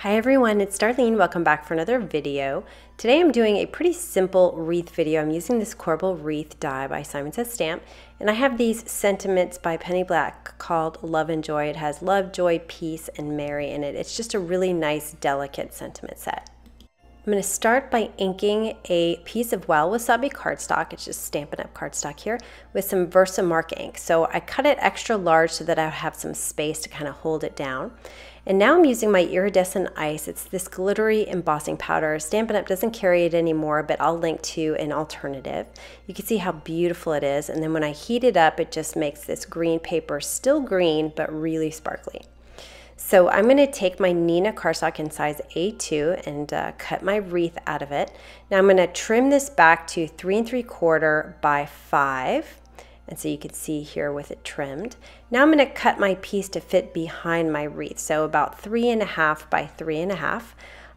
Hi everyone, it's Darlene. Welcome back for another video. Today I'm doing a pretty simple wreath video. I'm using this corbel wreath die by Simon Says Stamp, and I have these sentiments by Penny Black called Love and Joy. It has love, joy, peace, and Mary in it. It's just a really nice, delicate sentiment set. I'm going to start by inking a piece of Wild Wasabi cardstock. It's just Stampin' Up! Cardstock here with some Versamark ink. So I cut it extra large so that I have some space to kind of hold it down. And now I'm using my iridescent ice. It's this glittery embossing powder. Stampin' Up! Doesn't carry it anymore, but I'll link to an alternative. You can see how beautiful it is. And then when I heat it up, it just makes this green paper still green, but really sparkly. So I'm going to take my Neenah cardstock in size A2 and cut my wreath out of it. Now I'm going to trim this back to 3 3/4 by 5. And so you can see here with it trimmed. Now I'm going to cut my piece to fit behind my wreath. So about 3 1/2 by 3 1/2.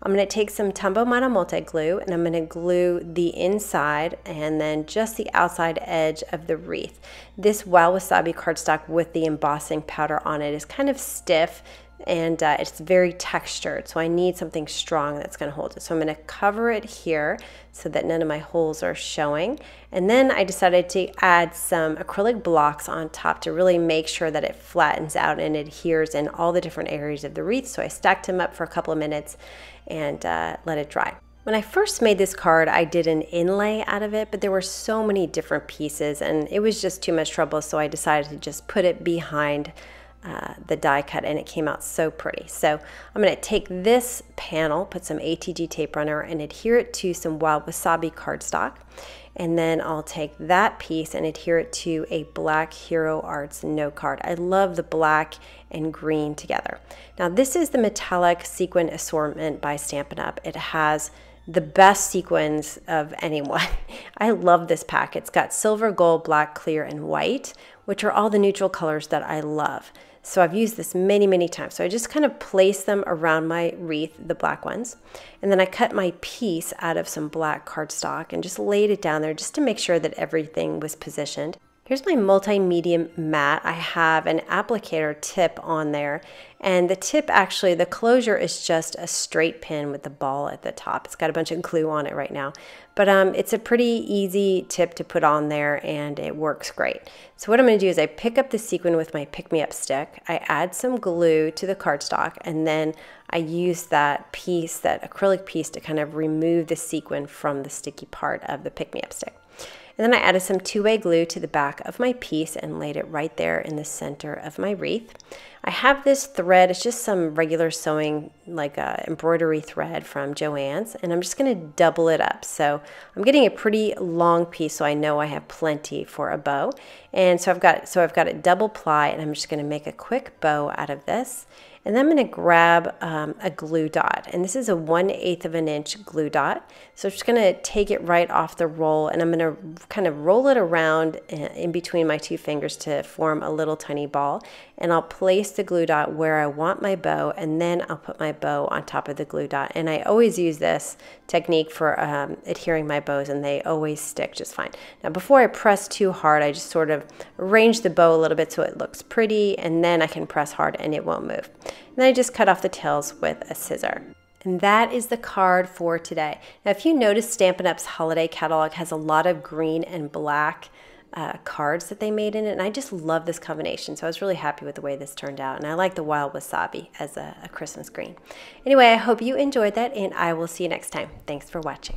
I'm going to take some Tombow Mono Multi Glue and I'm going to glue the inside and then just the outside edge of the wreath. This Wild Wasabi cardstock with the embossing powder on it is kind of stiff, and it's very textured, so I need something strong that's going to hold it. So I'm going to cover it here so that none of my holes are showing. And then I decided to add some acrylic blocks on top to really make sure that it flattens out and adheres in all the different areas of the wreath. So I stacked them up for a couple of minutes and let it dry. When I first made this card, I did an inlay out of it, but there were so many different pieces and it was just too much trouble, so I decided to just put it behind the die cut, and it came out so pretty. So I'm going to take this panel, put some ATG tape runner, and adhere it to some Wild Wasabi cardstock. And then I'll take that piece and adhere it to a black Hero Arts note card. I love the black and green together. Now this is the metallic sequin assortment by Stampin' Up! It has the best sequins of anyone. I love this pack. It's got silver, gold, black, clear, and white, which are all the neutral colors that I love. So I've used this many, many times. So I just kind of place them around my wreath, the black ones. And then I cut my piece out of some black cardstock and just laid it down there just to make sure that everything was positioned. Here's my multi-medium mat. I have an applicator tip on there, and the tip actually, the closure is just a straight pin with the ball at the top. It's got a bunch of glue on it right now, but it's a pretty easy tip to put on there and it works great. So what I'm going to do is I pick up the sequin with my pick-me-up stick, I add some glue to the cardstock, and then I use that piece, that acrylic piece, to kind of remove the sequin from the sticky part of the pick-me-up stick. And then I added some two-way glue to the back of my piece and laid it right there in the center of my wreath. I have this thread, it's just some regular sewing, like embroidery thread from Joann's, and I'm just going to double it up. So I'm getting a pretty long piece, so I know I have plenty for a bow. And so I've got it double ply, and I'm just going to make a quick bow out of this. And then I'm going to grab a glue dot, and this is a 1/8 of an inch glue dot. So I'm just going to take it right off the roll, and I'm going to kind of roll it around in between my two fingers to form a little tiny ball. And I'll place the glue dot where I want my bow, and then I'll put my bow on top of the glue dot. And I always use this technique for adhering my bows, and they always stick just fine. Now before I press too hard, I just sort of arrange the bow a little bit so it looks pretty, and then I can press hard and it won't move. And then I just cut off the tails with a scissor. And that is the card for today. Now if you notice, Stampin' Up's holiday catalog has a lot of green and black cards that they made in it, and I just love this combination. So I was really happy with the way this turned out, and I like the Wild Wasabi as a Christmas green. Anyway, I hope you enjoyed that, and I will see you next time. Thanks for watching.